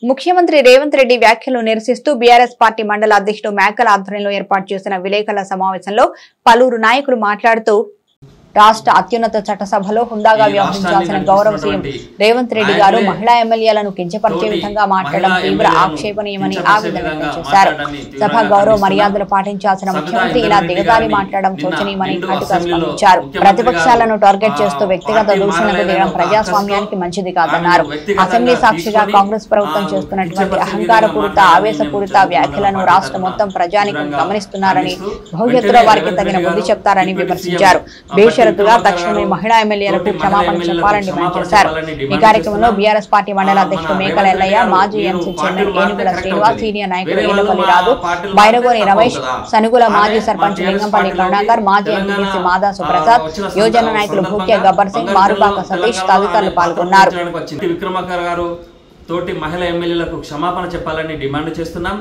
ముఖ్యమంత్రి రేవంత్ రెడ్డి వ్యాఖ్యలు నిరసిస్తూ బీఆర్ఎస్ పార్టీ మండల అధ్యక్షుడు మేకల ఆధ్వర్యంలో ఏర్పాటు చేసిన విలేకరుల సమావేశంలో పలువురు నాయకులు మాట్లాడుతూ రాష్ట్ర అత్యున్నత చట్టసభలో హుందాగా వ్యవహరించాల్సిన గౌరవ సీఎం రేవంత్ రెడ్డి గారు మహిళా ఎమ్మెల్యేలను కించపరిచే విధంగా మాట్లాడడం తీవ్ర ఆక్షేపణీయమని ఆవేదన వ్యక్తం చేశారు. సభ గౌరవ మర్యాదలు పాటించాల్సిన ముఖ్యమంత్రి ఇలా దిగజారి మాట్లాడడం శోచనీయమని ఘాటుగా స్పందించారు. ప్రతిపక్షాలను టార్గెట్ చేస్తూ వ్యక్తిగత దూషణకు దిగడం ప్రజాస్వామ్యానికి మంచిది కాదన్నారు. అసెంబ్లీ సాక్షిగా కాంగ్రెస్ ప్రభుత్వం చేస్తున్నటువంటి అహంకారపూరిత ఆవేశపూరిత వ్యాఖ్యలను రాష్ట్ర మొత్తం ప్రజానికం గమనిస్తున్నారని భవిష్యత్తులో వారికి తగిన బుద్ధి చెప్తారని విమర్శించారు. బేషరతుగా తక్షణమే మహిళా ఎమ్మెల్యేలకు క్షమాపణ చెప్పాలని డిమాండ్ చేశారు. ఈ కార్యక్రమంలో బీఆర్ఎస్ పార్టీ మండల అధ్యక్షుడు మేకల ఎల్లయ్య, మాజీ ఎంసీ చైర్మన్ ఏనుగుల శ్రీనివాస్, సీనియర్ నాయకులు ఏలపల్లి రాజు, బైరగోని రమేష్, సనుగుల మాజీ సర్పంచ్ లింగంపల్లి కరుణాకర్, మాజీ ఎంపీసీ మాదా సుప్రసాద్, యువజన నాయకులు భూక్య గబ్బర్ సింగ్, మారుబాక సతీష్ తదితరులు పాల్గొన్నారు. విక్రమార్క గారు తోటి మహిళా ఎమ్మెల్యేలకు క్షమాపణ చెప్పాలని డిమాండ్ చేస్తున్నాం.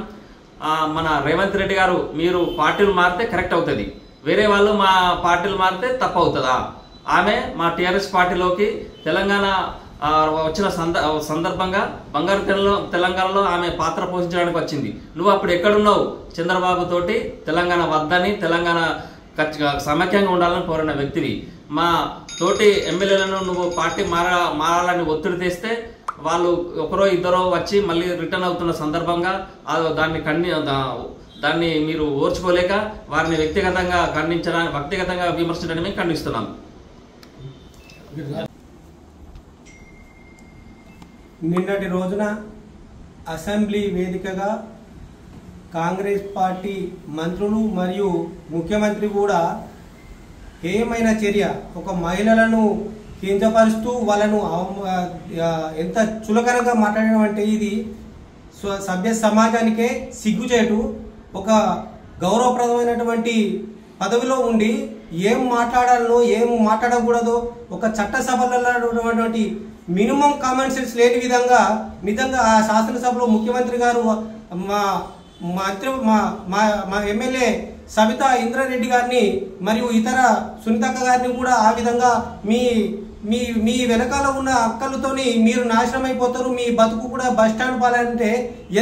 మన రేవంత్ రెడ్డి గారు మీరు పార్టీలు మారితే కరెక్ట్ అవుతుంది, వేరే వాళ్ళు మా పార్టీలు మారితే తప్పు అవుతుందా? ఆమె మా టీఆర్ఎస్ పార్టీలోకి తెలంగాణ వచ్చిన సందర్భంగా బంగారు తెలంగాణలో ఆమె పాత్ర పోషించడానికి వచ్చింది. నువ్వు అప్పుడు ఎక్కడున్నావు? చంద్రబాబు తోటి తెలంగాణ వద్దని, తెలంగాణ సమైక్యంగా ఉండాలని కోరిన వ్యక్తివి. మా తోటి ఎమ్మెల్యేలను నువ్వు పార్టీ మారాలని ఒత్తిడి తెస్తే వాళ్ళు ఒకరో ఇద్దరో వచ్చి మళ్ళీ రిటర్న్ అవుతున్న సందర్భంగా దాన్ని మీరు ఓర్చుకోలేక వారిని వ్యక్తిగతంగా విమర్శించడమే ఖండిస్తున్నాం. నిన్నటి రోజున అసెంబ్లీ వేదికగా కాంగ్రెస్ పార్టీ మంత్రులు మరియు ముఖ్యమంత్రి కూడా ఏమైనా చర్య ఒక మహిళలను కించపరుస్తూ వాళ్ళను ఎంత చులకనగా మాట్లాడడం అంటే ఇది సభ్య సమాజానికే సిగ్గుచేటు. ఒక గౌరవప్రదమైనటువంటి పదవిలో ఉండి ఏం మాట్లాడాలో ఏం మాట్లాడకూడదో ఒక చట్టసభలో మినిమం కామన్ సెన్స్ లేని విధంగా నిజంగా ఆ శాసనసభలో ముఖ్యమంత్రి గారు మా ఎమ్మెల్యే సబితా ఇంద్రారెడ్డి గారిని మరియు ఇతర సునీతక్క గారిని కూడా ఆ విధంగా మీ వెనకాల ఉన్న అక్కలతోని మీరు నాశనం అయిపోతారు, మీ బతుకు కూడా బస్టాండ్ పాలంటే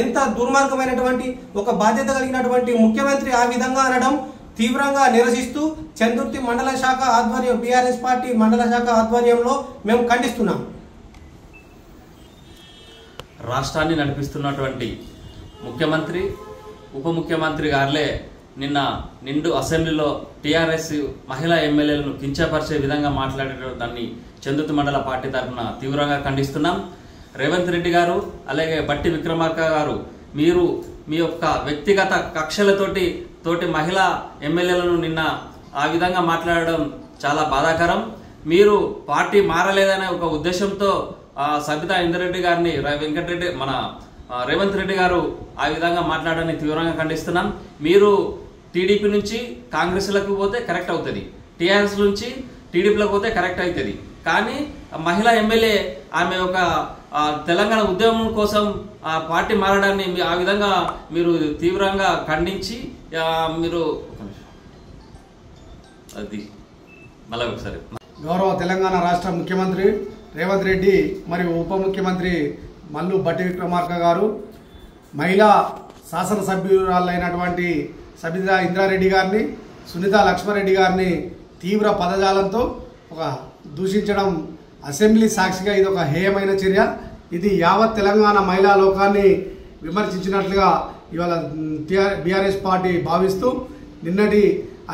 ఎంత దుర్మార్గమైనటువంటి ఒక బాధ్యత కలిగినటువంటి ముఖ్యమంత్రి ఆ విధంగా అనడం తీవ్రంగా నిరసిస్తూ చందుర్తి మండల శాఖ ఆధ్వర్యం బీఆర్ఎస్ పార్టీ మండల శాఖ ఆధ్వర్యంలో మేము ఖండిస్తున్నాం. రాష్ట్రాన్ని నడిపిస్తున్నటువంటి ముఖ్యమంత్రి ఉప ముఖ్యమంత్రి గారులే నిన్న నిండు అసెంబ్లీలో టీఆర్ఎస్ మహిళా ఎమ్మెల్యేలను కించపరిచే విధంగా మాట్లాడే దాన్ని చందుర్తి మండల పార్టీ తరఫున తీవ్రంగా ఖండిస్తున్నాం. రేవంత్ రెడ్డి గారు అలాగే బట్టి విక్రమార్క గారు మీరు మీ యొక్క వ్యక్తిగత కక్షలతోటి మహిళా ఎమ్మెల్యేలను నిన్న ఆ విధంగా మాట్లాడడం చాలా బాధాకరం. మీరు పార్టీ మారలేదనే ఒక ఉద్దేశంతో సబితా ఇంద్రారెడ్డి గారిని మన రేవంత్ రెడ్డి గారు ఆ విధంగా మాట్లాడడాన్ని తీవ్రంగా ఖండిస్తున్నాం. మీరు టీడీపీ నుంచి కాంగ్రెస్లకు పోతే కరెక్ట్ అవుతుంది, టీఆర్ఎస్ నుంచి టీడీపీలోకి పోతే కరెక్ట్ అవుతుంది. కానీ మహిళా ఎమ్మెల్యే ఆమె ఒక తెలంగాణ ఉద్యమం కోసం పార్టీ మారడాన్ని ఆ విధంగా మీరు తీవ్రంగా ఖండించి మీరు అది మళ్ళీ ఒకసారి గౌరవ తెలంగాణ రాష్ట్ర ముఖ్యమంత్రి రేవంత్ రెడ్డి మరియు ఉప ముఖ్యమంత్రి మల్లు బట్టి విక్రమార్క గారు మహిళా శాసనసభ్యురాలైనటువంటి సబితా ఇంద్రారెడ్డి గారిని, సునీత లక్ష్మారెడ్డి గారిని తీవ్ర పదజాలంతో దూషించడం అసెంబ్లీ సాక్షిగా ఇది ఒక హేయమైన చర్య. ఇది యావత్ తెలంగాణ మహిళా లోకాన్ని విమర్శించినట్లుగా ఇవాళ బీఆర్ఎస్ పార్టీ భావిస్తూ నిన్నటి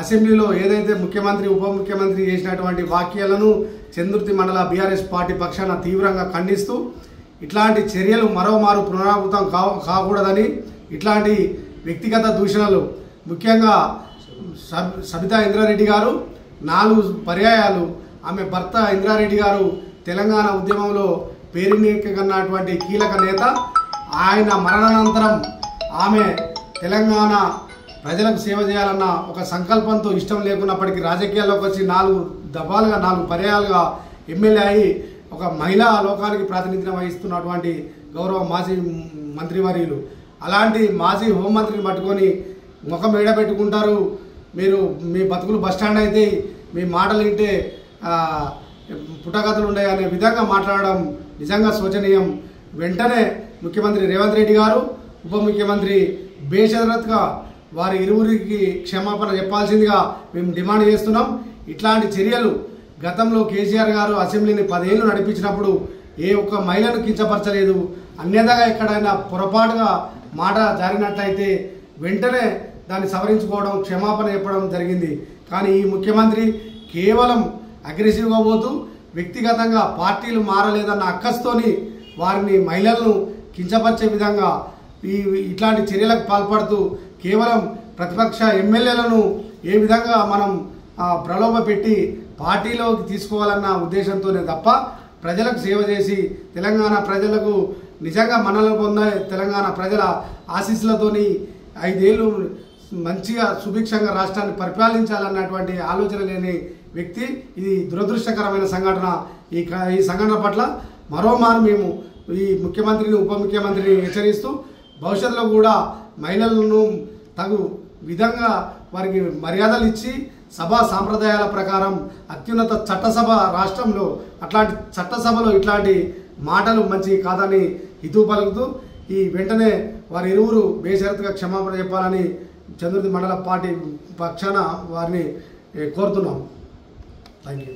అసెంబ్లీలో ఏదైతే ముఖ్యమంత్రి ఉప ముఖ్యమంత్రి చేసినటువంటి వ్యాఖ్యలను చందుర్తి మండల బీఆర్ఎస్ పార్టీ పక్షాన తీవ్రంగా ఖండిస్తూ ఇట్లాంటి చర్యలు మరోమారు పునరావృతం కాకూడదని, ఇట్లాంటి వ్యక్తిగత దూషణలు ముఖ్యంగా సబితా ఇంద్రారెడ్డి గారు 4 పర్యాయాలు ఆమె భర్త ఇంద్రారెడ్డి గారు తెలంగాణ ఉద్యమంలో పేరునికన్నటువంటి కీలక నేత. ఆయన మరణానంతరం ఆమె తెలంగాణ ప్రజలకు సేవ చేయాలన్న ఒక సంకల్పంతో ఇష్టం లేకున్నప్పటికీ రాజకీయాల్లోకి వచ్చి 4 పర్యాయాలుగా ఎమ్మెల్యే అయి ఒక మహిళా లోకానికి ప్రాతినిధ్యం వహిస్తున్నటువంటి గౌరవ మాజీ మంత్రివర్యులు. అలాంటి మాజీ హోంమంత్రిని పట్టుకొని ముఖం ఏడబెట్టుకుంటారు, మీరు మీ బతుకులు బస్టాండ్ అయితే మీ మాటలు వింటే పుట్టగతులు ఉన్నాయి అనే విధంగా మాట్లాడడం నిజంగా శోచనీయం. వెంటనే ముఖ్యమంత్రి రేవంత్ రెడ్డి గారు, ఉప ముఖ్యమంత్రి బేషరత్గా వారి ఇరువురికి క్షమాపణ చెప్పాల్సిందిగా మేము డిమాండ్ చేస్తున్నాం. ఇట్లాంటి చర్యలు గతంలో కేసీఆర్ గారు అసెంబ్లీని 10 ఏళ్ళు నడిపించినప్పుడు ఏ ఒక్క మహిళను కించపరచలేదు. అన్యథగా ఎక్కడైనా పొరపాటుగా మాట జారినట్లయితే వెంటనే దాన్ని సవరించుకోవడం, క్షమాపణ చెప్పడం జరిగింది. కానీ ఈ ముఖ్యమంత్రి కేవలం అగ్రెసివ్గా పోతూ వ్యక్తిగతంగా పార్టీలు మారలేదన్న అక్కస్తోని వారిని మహిళలను కించపరిచే విధంగా ఇట్లాంటి చర్యలకు పాల్పడుతూ కేవలం ప్రతిపక్ష ఎమ్మెల్యేలను ఏ విధంగా మనం ప్రలోభ పెట్టి పార్టీలోకి తీసుకోవాలన్న ఉద్దేశంతోనే తప్ప ప్రజలకు సేవ చేసి తెలంగాణ ప్రజలకు నిజంగా మన్ననలు పొందే తెలంగాణ ప్రజల ఆశీస్సులతోని 5 ఏళ్ళు మంచిగా సుభిక్షంగా రాష్ట్రాన్ని పరిపాలించాలన్నటువంటి ఆలోచన లేని వ్యక్తి. ఇది దురదృష్టకరమైన సంఘటన. ఈ సంఘటన పట్ల మరోమారు మేము ఈ ముఖ్యమంత్రిని, ఉప ముఖ్యమంత్రిని హెచ్చరిస్తూ భవిష్యత్తులో కూడా మహిళలను తగు విధంగా వారికి మర్యాదలు ఇచ్చి సభా సాంప్రదాయాల ప్రకారం అత్యున్నత చట్టసభ రాష్ట్రంలో అట్లాంటి చట్టసభలో ఇట్లాంటి మాటలు మంచి కాదని హితవు పలుకుతూ ఈ వెంటనే వారి ఇరువురు బేషరతుగా క్షమాపణ చెప్పాలని చంద్రుతి మండల పార్టీ పక్షాన వారిని కోరుతున్నాం. Thank you.